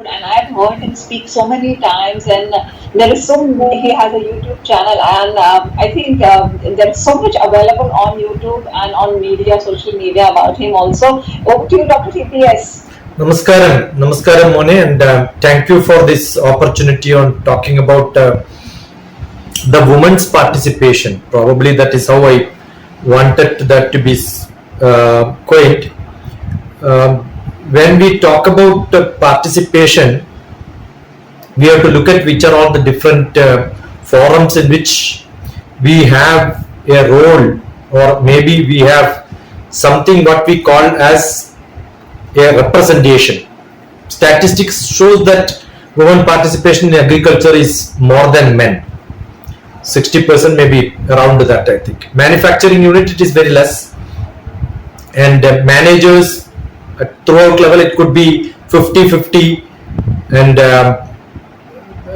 And I've heard him speak so many times, and there is he has a YouTube channel, and I think there is so much available on YouTube and on media, social media about him also. Over to you, Dr. TPS. Namaskaram, Namaskaram Mone, and thank you for this opportunity on talking about the women's participation. Probably that is how I wanted that to be quaint. When we talk about participation, we have to look at which are all the different forums in which we have a role, or maybe we have something what we call as a representation. Statistics shows that women participation in agriculture is more than men. 60% maybe around that, I think. Manufacturing unit, it is very less, and managers at throughout level it could be 50-50, and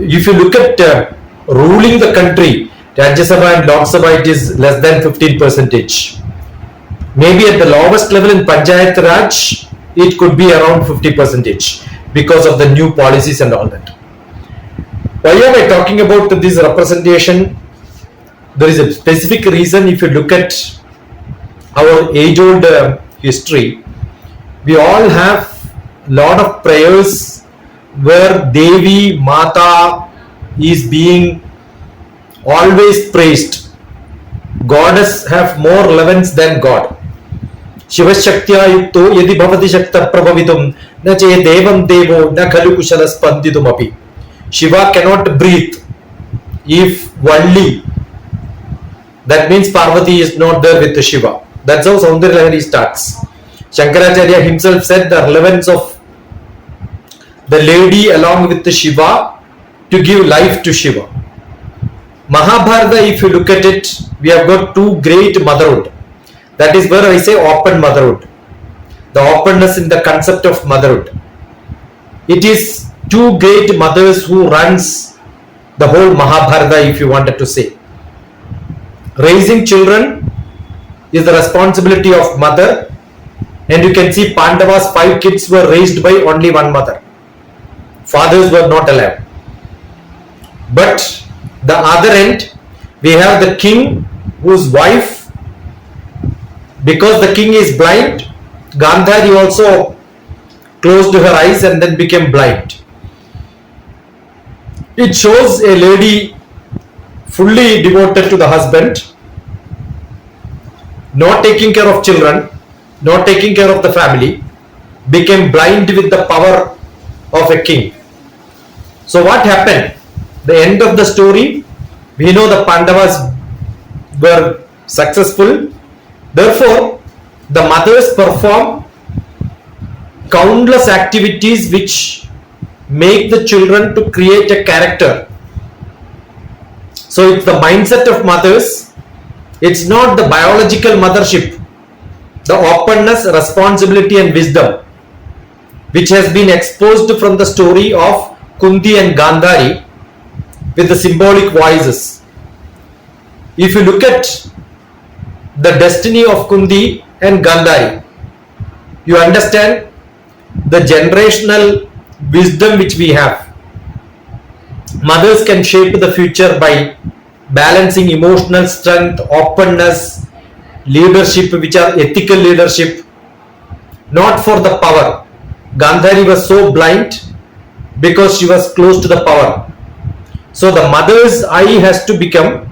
if you look at ruling the country, Rajya Sabha and Lok Sabha, it is less than 15%. Maybe at the lowest level in Panchayat Raj, it could be around 50% because of the new policies and all that. Why am I talking about this representation? There is a specific reason. If you look at our age-old history, we all have lot of prayers where Devi Mata is being always praised. Goddess have more relevance than God. Shiva Shaktya yukto yadi bhavati shakta prabhavitum na che devam devo na khalu kushala spanditum api. Shiva cannot breathe if only, that means Parvati is not there with the Shiva. That's how Saundarya Lahari starts. Shankaracharya himself said the relevance of the lady along with the Shiva to give life to Shiva. Mahabharata, if you look at it, we have got two great motherhood. That is where I say open motherhood. The openness in the concept of motherhood. It is two great mothers who runs the whole Mahabharata, if you wanted to say. Raising children is the responsibility of mother, and you can see Pandavas' 5 kids were raised by only one mother. Fathers were not allowed. But the other end, we have the king whose wife, because the king is blind, Gandhari also closed her eyes and then became blind. It shows a lady fully devoted to the husband, not taking care of children, not taking care of the family, became blind with the power of a king. So what happened? The end of the story, we know the Pandavas were successful. Therefore, the mothers perform countless activities which make the children to create a character. So it's the mindset of mothers. It's not the biological mothership, the openness, responsibility and wisdom which has been exposed from the story of Kunthi and Gandhari with the symbolic voices. If you look at the destiny of Kunthi and Gandhari, you understand the generational wisdom which we have. Mothers can shape the future by balancing emotional strength, openness, leadership which are ethical leadership, not for the power. Gandhari was so blind because she was close to the power. So the mother's eye has to become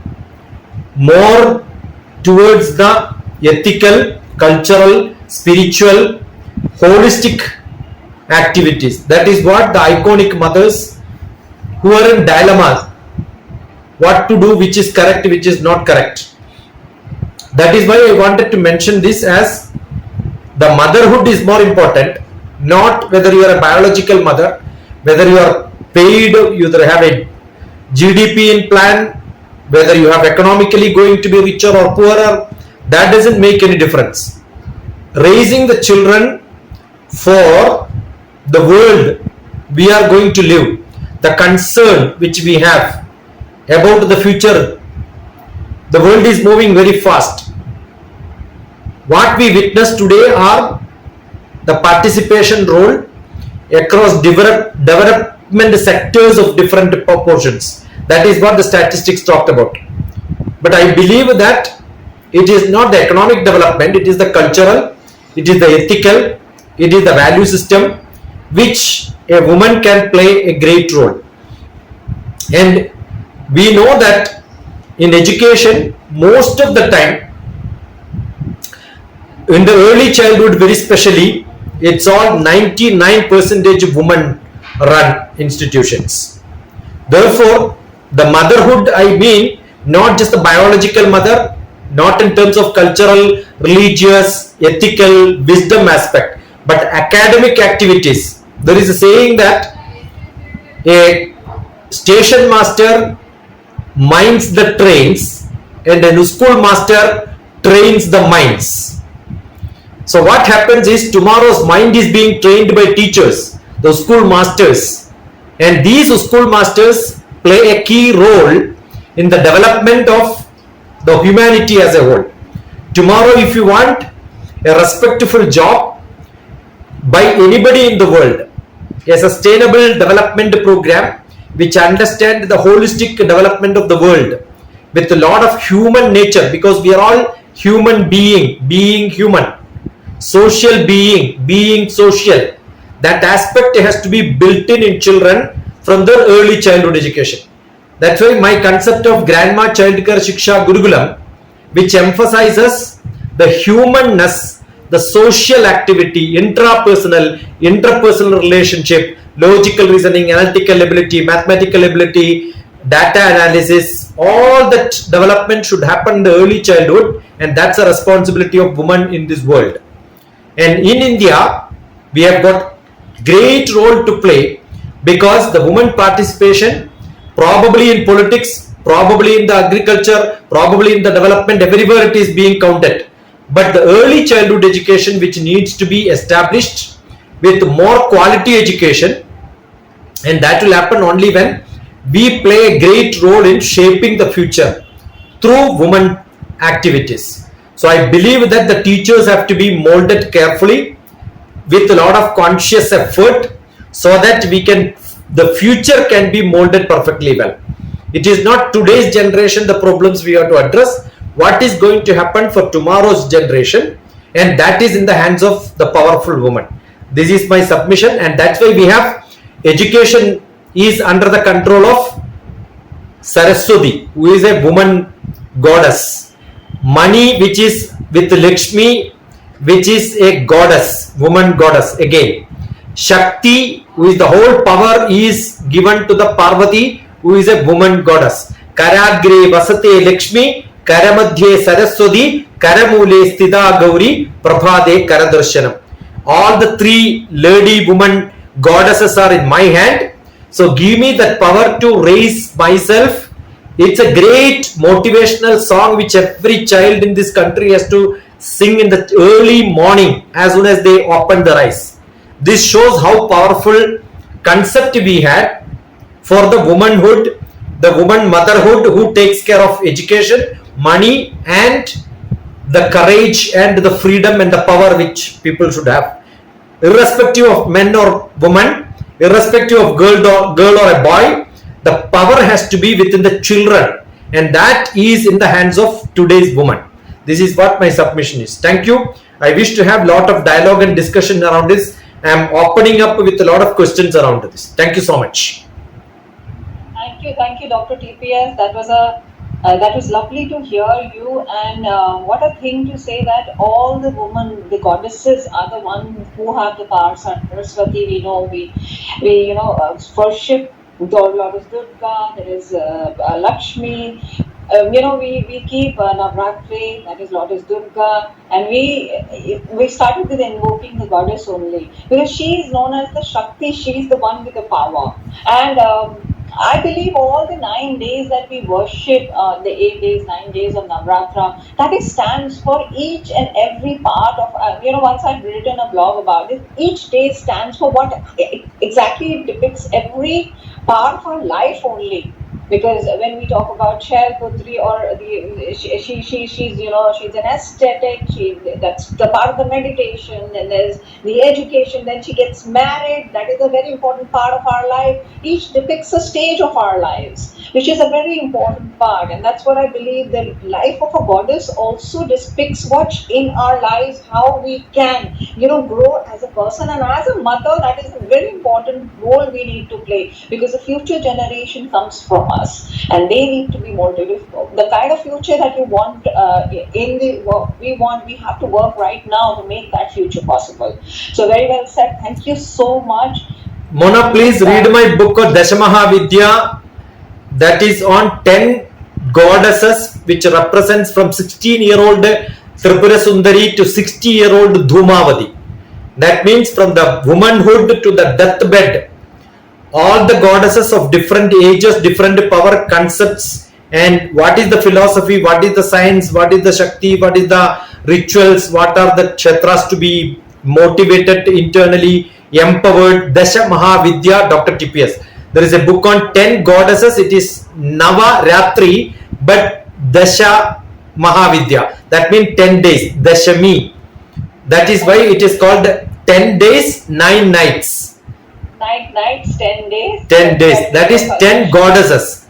more towards the ethical, cultural, spiritual, holistic activities. That is what the iconic mothers who are in dilemmas, what to do, which is correct, which is not correct. That is why I wanted to mention this as the motherhood is more important, not whether you are a biological mother, whether you are paid, you either have a GDP in plan, whether you have economically going to be richer or poorer, that doesn't make any difference. Raising the children for the world we are going to live, the concern which we have about the future, the world is moving very fast. What we witness today are the participation role across development sectors of different proportions. That is what the statistics talked about. But I believe that it is not the economic development, it is the cultural, it is the ethical, it is the value system which a woman can play a great role. And we know that in education, most of the time, in the early childhood very specially, it's all 99% women run institutions. Therefore, the motherhood, I mean, not just the biological mother, not in terms of cultural, religious, ethical, wisdom aspect, but academic activities. There is a saying that a station master minds the trains and a school master trains the minds. So what happens is tomorrow's mind is being trained by teachers, the school masters, and these school masters play a key role in the development of the humanity as a whole. Tomorrow, if you want a respectful job by anybody in the world, a sustainable development program which understands the holistic development of the world with a lot of human nature, because we are all human being human, social being social. That aspect has to be built in children from their early childhood education. That's why my concept of Grandma Child Care Shiksha Gurukulam, which emphasizes the humanness, the social activity, interpersonal relationship, logical reasoning, analytical ability, mathematical ability, data analysis, all that development should happen in the early childhood, and that's a responsibility of women in this world. And in India, we have got great role to play, because the women participation, probably in politics, probably in the agriculture, probably in the development, everywhere it is being counted. But the early childhood education, which needs to be established with more quality education, and that will happen only when we play a great role in shaping the future through women activities. So I believe that the teachers have to be molded carefully with a lot of conscious effort, so that the future can be molded perfectly well. It is not today's generation the problems we have to address. What is going to happen for tomorrow's generation, and that is in the hands of the powerful woman. This is my submission, and that's why we have education is under the control of Saraswati, who is a woman goddess. Money, which is with Lakshmi, which is a goddess, woman goddess again. Shakti, who is the whole power, is given to the Parvati, who is a woman goddess. Karagre vasate Lakshmi, Karamadhye Saraswati, Karamule Sthita Gauri, Prabhade Karadarshanam. All the three lady woman goddesses are in my hand. So give me that power to raise myself. It's a great motivational song which every child in this country has to sing in the early morning as soon as they open their eyes. This shows how powerful concept we had for the womanhood, the woman motherhood who takes care of education, money, and the courage and the freedom and the power which people should have. Irrespective of men or woman, irrespective of girl or a boy, the power has to be within the children, and that is in the hands of today's woman. This is what my submission is. Thank you. I wish to have a lot of dialogue and discussion around this. I am opening up with a lot of questions around this. Thank you so much. Thank you, Dr. TPS. That was lovely to hear you, and what a thing to say that all the women, the goddesses, are the ones who have the power. Saraswati, we know, we worship Goddess Durga. There is Lakshmi. We keep Navratri, that is Goddess Durga, and we started with invoking the goddess only, because she is known as the Shakti. She is the one with the power, and I believe all the 9 days that we worship, the 8 days, 9 days of Navratra, that it stands for each and every part of, once I've written a blog about it, each day stands for what exactly it depicts every part of our life only. Because when we talk about Putri, or she's she's an aesthetic. That's the part of the meditation. And there's the education. Then she gets married. That is a very important part of our life. Each depicts a stage of our lives, which is a very important part. And that's what I believe. The life of a goddess also depicts what in our lives, how we can grow as a person, and as a mother. That is a very important role we need to play, because the future generation comes from us, and they need to be motivated. The kind of future that you want in the work we have to work right now to make that future possible. So very well said. Thank you so much. Mona, please read my book on Dashamahavidya, that is on 10 goddesses, which represents from 16-year-old Tripura Sundari to 60-year-old Dhumavati. That means from the womanhood to the deathbed, all the goddesses of different ages, different power concepts, and what is the philosophy, what is the science, what is the Shakti, what is the rituals, what are the kshetras to be motivated internally, empowered. Dasha Mahavidya, DrTPS. There is a book on 10 goddesses. It is Nava Ratri, but Dasha Mahavidya. That means 10 days. Dashami. That is why it is called 10 days, 9 nights. 9 nights, 10 days. 10 days. That is 10 goddesses.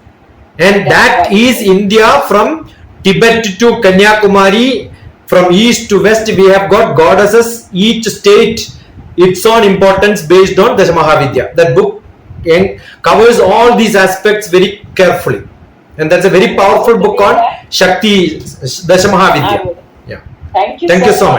And that is India, from Tibet to Kanyakumari, from east to west. We have got goddesses, each state its own importance based on Dasha Mahavidya. That book covers all these aspects very carefully. And that's a very powerful book on Shakti, Dasha Mahavidya. Yeah. Thank you so much.